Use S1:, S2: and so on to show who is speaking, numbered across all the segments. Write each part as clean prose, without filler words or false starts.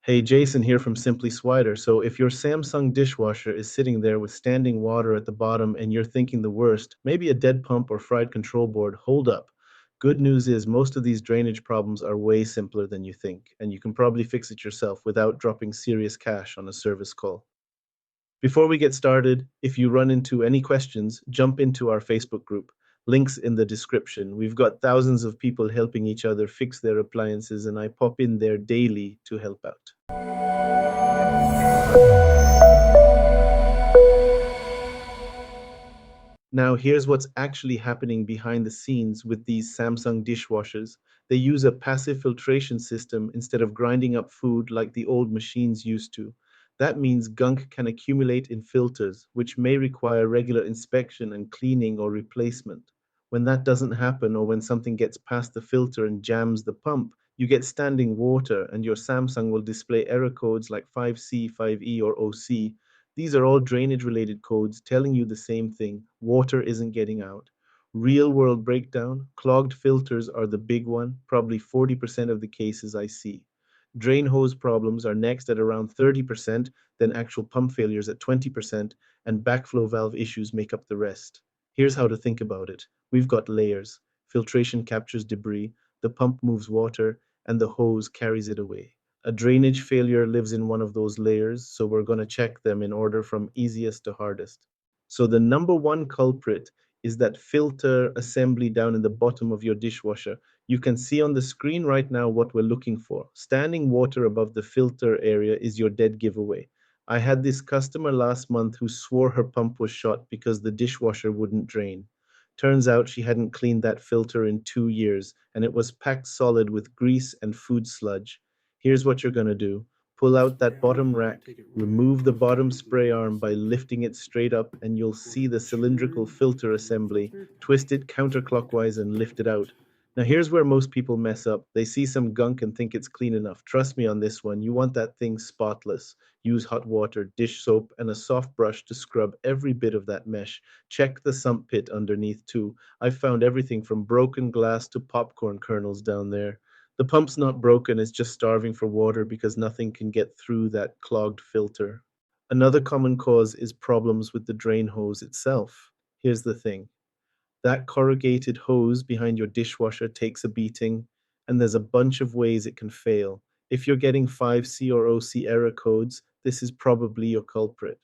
S1: Hey, Jason here from Simply Swider. So, if your Samsung dishwasher is sitting there with standing water at the bottom and you're thinking the worst, maybe a dead pump or fried control board, hold up. Good news is most of these drainage problems are way simpler than you think, and you can probably fix it yourself without dropping serious cash on a service call. Before we get started, if you run into any questions, jump into our Facebook group. Links in the description. We've got thousands of people helping each other fix their appliances, and I pop in there daily to help out. Now, here's what's actually happening behind the scenes with these Samsung dishwashers. They use a passive filtration system instead of grinding up food like the old machines used to. That means gunk can accumulate in filters, which may require regular inspection and cleaning or replacement. When that doesn't happen, or when something gets past the filter and jams the pump, you get standing water, and your Samsung will display error codes like 5C, 5E, or OC. These are all drainage related codes telling you the same thing: water isn't getting out. Real world breakdown: clogged filters are the big one, probably 40% of the cases I see. Drain hose problems are next at around 30%, then actual pump failures at 20%, and backflow valve issues make up the rest. Here's how to think about it: we've got layers. Filtration captures debris, the pump moves water, and the hose carries it away. A drainage failure lives in one of those layers, so we're going to check them in order from easiest to hardest. So the number one culprit is that filter assembly down in the bottom of your dishwasher. You can see on the screen right now what we're looking for. Standing water above the filter area is your dead giveaway. I had this customer last month who swore her pump was shot because the dishwasher wouldn't drain. Turns out she hadn't cleaned that filter in 2 years, and it was packed solid with grease and food sludge. Here's what you're going to do: pull out that bottom rack, remove the bottom spray arm by lifting it straight up, and you'll see the cylindrical filter assembly. Twist it counterclockwise and lift it out. Now, here's where most people mess up. They see some gunk and think it's clean enough. Trust me on this one. You want that thing spotless. Use hot water, dish soap, and a soft brush to scrub every bit of that mesh. Check the sump pit underneath, too. I've found everything from broken glass to popcorn kernels down there. The pump's not broken, it's just starving for water because nothing can get through that clogged filter. Another common cause is problems with the drain hose itself. Here's the thing: that corrugated hose behind your dishwasher takes a beating, and there's a bunch of ways it can fail. If you're getting 5C or OC error codes, this is probably your culprit.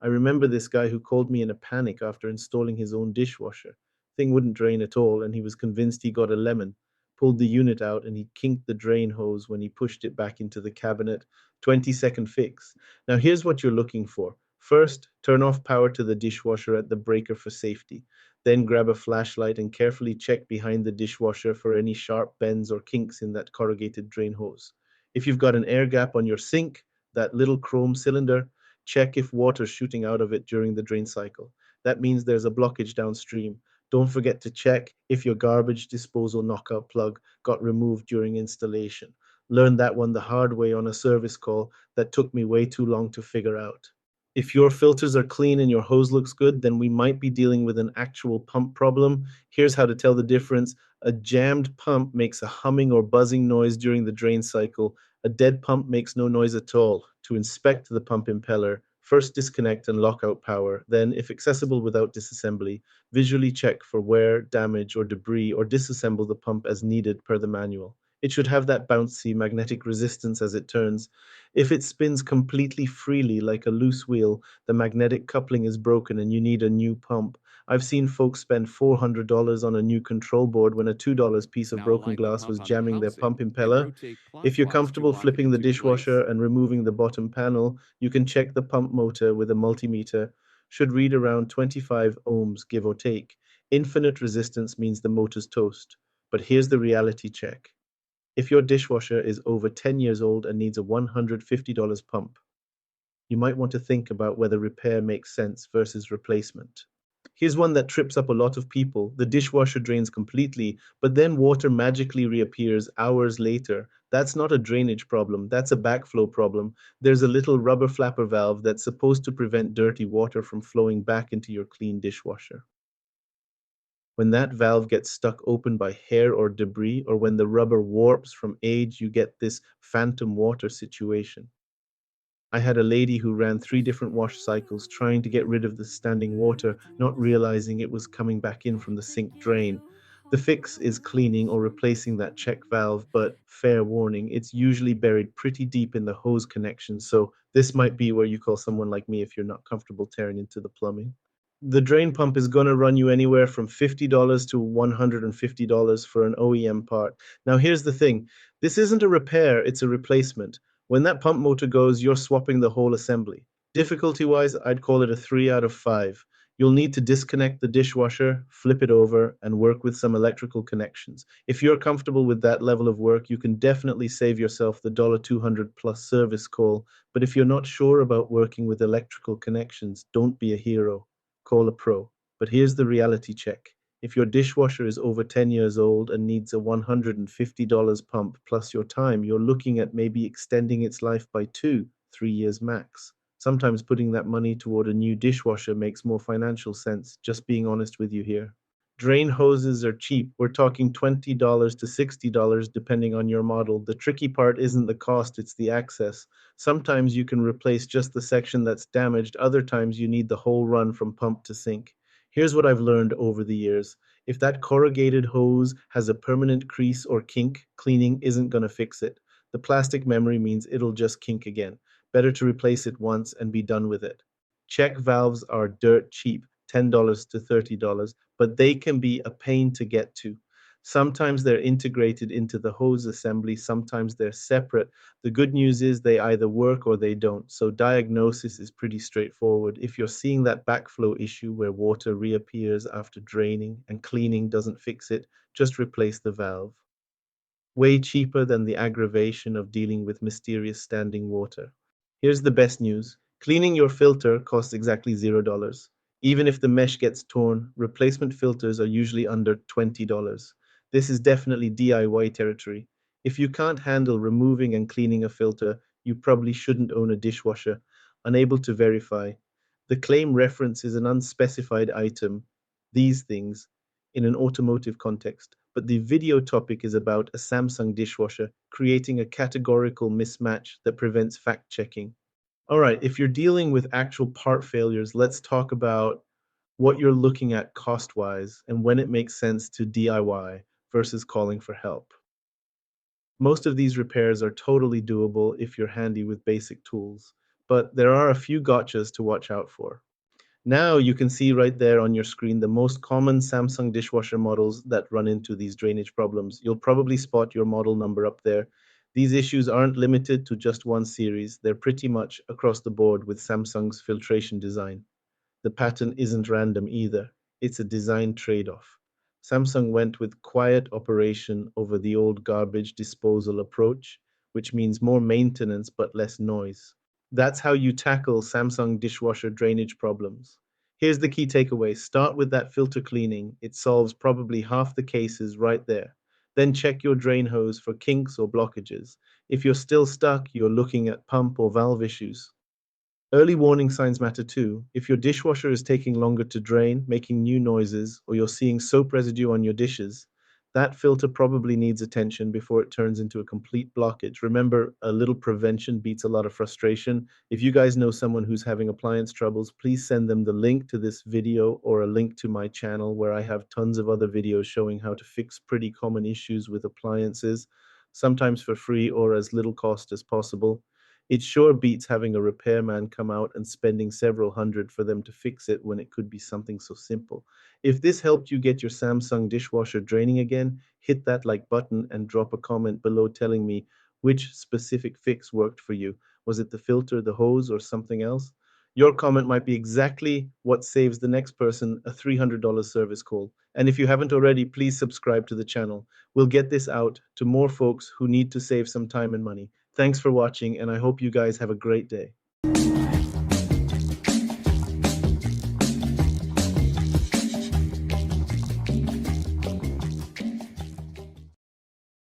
S1: I remember this guy who called me in a panic after installing his own dishwasher. Thing wouldn't drain at all, and he was convinced he got a lemon. Pulled the unit out, and he kinked the drain hose when he pushed it back into the cabinet. 20-second fix. Now, here's what you're looking for. First, turn off power to the dishwasher at the breaker for safety. Then grab a flashlight and carefully check behind the dishwasher for any sharp bends or kinks in that corrugated drain hose. If you've got an air gap on your sink, that little chrome cylinder, check if water's shooting out of it during the drain cycle. That means there's a blockage downstream. Don't forget to check if your garbage disposal knockout plug got removed during installation. Learned that one the hard way on a service call that took me way too long to figure out. If your filters are clean and your hose looks good, then we might be dealing with an actual pump problem. Here's how to tell the difference. A jammed pump makes a humming or buzzing noise during the drain cycle. A dead pump makes no noise at all. To inspect the pump impeller, first disconnect and lock out power. Then, if accessible without disassembly, visually check for wear, damage, or debris, or disassemble the pump as needed per the manual. It should have that bouncy magnetic resistance as it turns. If it spins completely freely like a loose wheel, the magnetic coupling is broken and you need a new pump. I've seen folks spend $400 on a new control board when a $2 piece of
S2: Now
S1: broken
S2: align the
S1: glass was
S2: pump on the
S1: jamming their pump
S2: housing and
S1: impeller.
S2: rotate
S1: If you're
S2: clockwise to
S1: comfortable
S2: lock it
S1: flipping the
S2: into
S1: dishwasher
S2: place.
S1: and removing the bottom panel, you can check the pump motor with a multimeter. Should read around 25 ohms, give or take. Infinite resistance means the motor's toast. But here's the reality check. If your dishwasher is over 10 years old and needs a $150 pump, you might want to think about whether repair makes sense versus replacement. Here's one that trips up a lot of people. The dishwasher drains completely, but then water magically reappears hours later. That's not a drainage problem, that's a backflow problem. There's a little rubber flapper valve that's supposed to prevent dirty water from flowing back into your clean dishwasher. When that valve gets stuck open by hair or debris, or when the rubber warps from age, you get this phantom water situation. I had a lady who ran 3 different wash cycles trying to get rid of the standing water, not realizing it was coming back in from the sink drain. The fix is cleaning or replacing that check valve, but fair warning, it's usually buried pretty deep in the hose connection, so this might be where you call someone like me if you're not comfortable tearing into the plumbing. The drain pump is going to run you anywhere from $50 to $150 for an OEM part. Now, here's the thing, this isn't a repair, it's a replacement. When that pump motor goes, you're swapping the whole assembly. Difficulty wise, I'd call it a 3 out of 5. You'll need to disconnect the dishwasher, flip it over, and work with some electrical connections. If you're comfortable with that level of work, you can definitely save yourself the $200 plus service call. But if you're not sure about working with electrical connections, don't be a hero. Call a pro. But here's the reality check. If your dishwasher is over 10 years old and needs a $150 pump plus your time, you're looking at maybe extending its life by 2, 3 years max. Sometimes putting that money toward a new dishwasher makes more financial sense, just being honest with you here. Drain hoses are cheap. We're talking $20 to $60 depending on your model. The tricky part isn't the cost, it's the access. Sometimes you can replace just the section that's damaged, other times you need the whole run from pump to sink. Here's what I've learned over the years. If that corrugated hose has a permanent crease or kink, cleaning isn't going to fix it. The plastic memory means it'll just kink again. Better to replace it once and be done with it. Check valves are dirt cheap, $10 to $30, but they can be a pain to get to. Sometimes they're integrated into the hose assembly, sometimes they're separate. The good news is they either work or they don't, so diagnosis is pretty straightforward. If you're seeing that backflow issue where water reappears after draining and cleaning doesn't fix it, just replace the valve. Way cheaper than the aggravation of dealing with mysterious standing water. Here's the best news. Cleaning your filter costs exactly $0. Even if the mesh gets torn, replacement filters are usually under $20. This is definitely DIY territory. If you can't handle removing and cleaning a filter, you probably shouldn't own a dishwasher. Unable to verify. The claim reference is an unspecified item, these things, in an automotive context, but the video topic is about a Samsung dishwasher creating a categorical mismatch that prevents fact checking. All right, if you're dealing with actual part failures, let's talk about what you're looking at cost wise and when it makes sense to DIY versus calling for help. Most of these repairs are totally doable if you're handy with basic tools, but there are a few gotchas to watch out for. Now you can see right there on your screen the most common Samsung dishwasher models that run into these drainage problems. You'll probably spot your model number up there. These issues aren't limited to just one series, they're pretty much across the board with Samsung's filtration design. The pattern isn't random either, it's a design trade off. Samsung went with quiet operation over the old garbage disposal approach, which means more maintenance but less noise. That's how you tackle Samsung dishwasher drainage problems. Here's the key takeaway, start with that filter cleaning. It solves probably half the cases right there. Then check your drain hose for kinks or blockages. If you're still stuck, you're looking at pump or valve issues. Early warning signs matter too. If your dishwasher is taking longer to drain, making new noises, or you're seeing soap residue on your dishes, that filter probably needs attention before it turns into a complete blockage. Remember, a little prevention beats a lot of frustration. If you guys know someone who's having appliance troubles, please send them the link to this video or a link to my channel where I have tons of other videos showing how to fix pretty common issues with appliances, sometimes for free or as little cost as possible. It sure beats having a repairman come out and spending several hundred for them to fix it when it could be something so simple. If this helped you get your Samsung dishwasher draining again, hit that like button and drop a comment below telling me which specific fix worked for you. Was it the filter, the hose, or something else? Your comment might be exactly what saves the next person a $300 service call. And if you haven't already, please subscribe to the channel. We'll get this out to more folks who need to save some time and money. Thanks for watching, and I hope you guys have a great day.